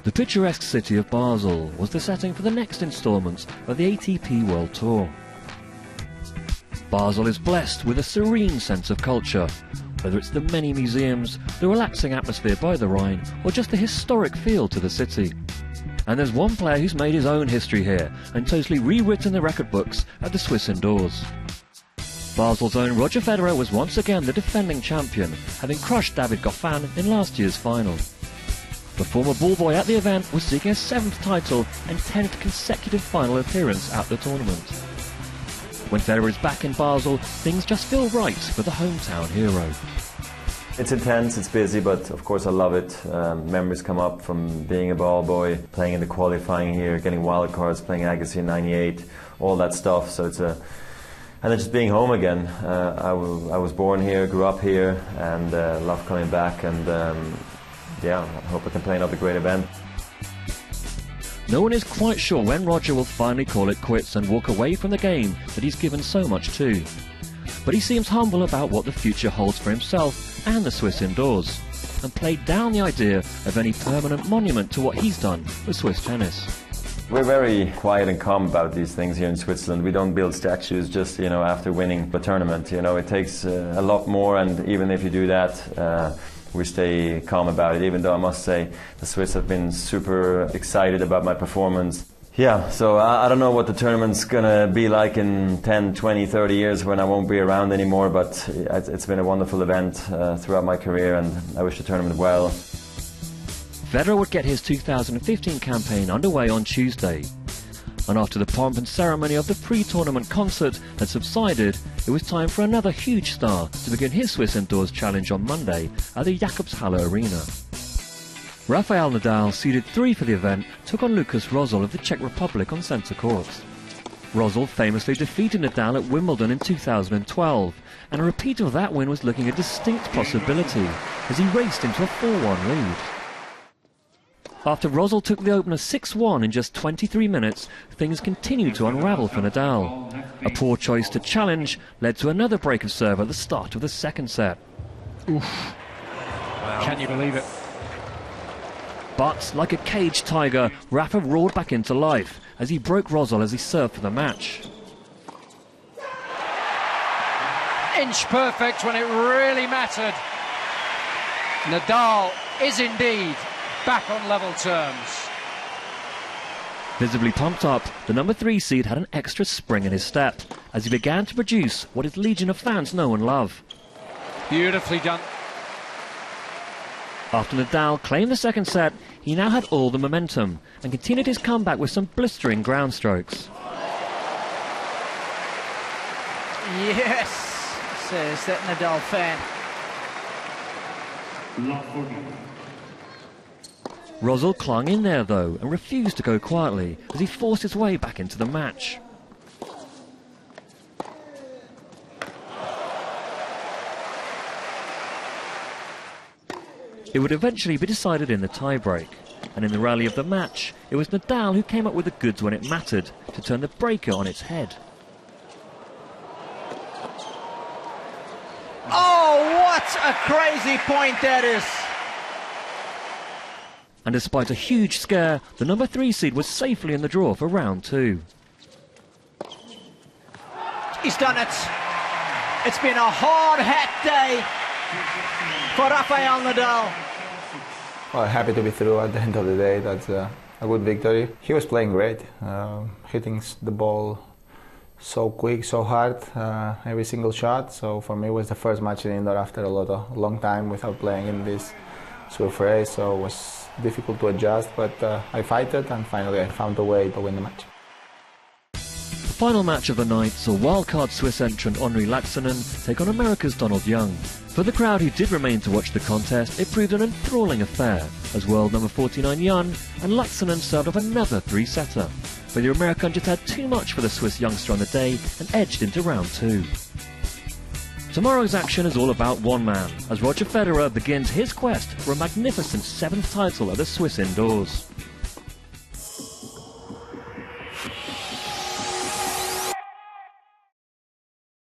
The picturesque city of Basel was the setting for the next instalment of the ATP World Tour. Basel is blessed with a serene sense of culture, whether it's the many museums, the relaxing atmosphere by the Rhine, or just the historic feel to the city. And there's one player who's made his own history here and totally rewritten the record books at the Swiss indoors. Basel's own Roger Federer was once again the defending champion, having crushed David Goffin in last year's final. The former ballboy at the event was seeking a 7th title and 10th consecutive final appearance at the tournament. When Federer is back in Basel, things just feel right for the hometown hero. It's intense, it's busy, but of course I love it. Memories come up from being a ball boy, playing in the qualifying here, getting wildcards, playing Agassi in '98, all that stuff. So it's and then just being home again. I was born here, grew up here, and love coming back. And yeah, I hope I can play another great event. No one is quite sure when Roger will finally call it quits and walk away from the game that he's given so much to. But he seems humble about what the future holds for himself and the Swiss indoors, and played down the idea of any permanent monument to what he's done for Swiss tennis. We're very quiet and calm about these things here in Switzerland. We don't build statues just, after winning a tournament. It takes a lot more, and even if you do that, we stay calm about it, even though I must say the Swiss have been super excited about my performance. Yeah, so I don't know what the tournament's gonna be like in 10, 20, 30 years when I won't be around anymore, but it's been a wonderful event throughout my career, and I wish the tournament well. Federer would get his 2015 campaign underway on Tuesday. And after the pomp and ceremony of the pre-tournament concert had subsided, it was time for another huge star to begin his Swiss indoors challenge on Monday at the Jakobshalle Arena. Rafael Nadal, seeded 3 for the event, took on Lukas Rosol of the Czech Republic on centre court. Rosol famously defeated Nadal at Wimbledon in 2012, and a repeat of that win was looking a distinct possibility as he raced into a 4-1 lead. After Rosol took the opener 6-1 in just 23 minutes, things continued to unravel for Nadal. A poor choice to challenge led to another break of serve at the start of the second set. Oof. Wow. Can you believe it? But, like a caged tiger, Rafa roared back into life as he broke Rosol as he served for the match. Inch perfect when it really mattered. Nadal is indeed back on level terms. Visibly pumped up, the number 3 seed had an extra spring in his step as he began to produce what his legion of fans know and love. Beautifully done. After Nadal claimed the second set, he now had all the momentum and continued his comeback with some blistering ground strokes. Yes, says that Nadal fan. Rosol clung in there though and refused to go quietly as he forced his way back into the match. It would eventually be decided in the tiebreak, and in the rally of the match, it was Nadal who came up with the goods when it mattered to turn the breaker on its head. Oh, what a crazy point that is! And despite a huge scare, the number 3 seed was safely in the draw for round 2. He's done it. It's been a hard-hat day for Rafael Nadal. Well, happy to be through at the end of the day. That's a good victory. He was playing great, hitting the ball so quick, so hard, every single shot. So for me, it was the first match in indoor after a long time without playing in this surf race. So it was difficult to adjust, but I fight it, and finally I found a way to win the match. The final match of the night saw wildcard Swiss entrant Henri Laaksonen take on America's Donald Young. For the crowd who did remain to watch the contest, it proved an enthralling affair, as world number 49 Young and Laaksonen served up another 3-setter. But the American just had too much for the Swiss youngster on the day and edged into round 2. Tomorrow's action is all about one man, as Roger Federer begins his quest for a magnificent 7th title at the Swiss indoors.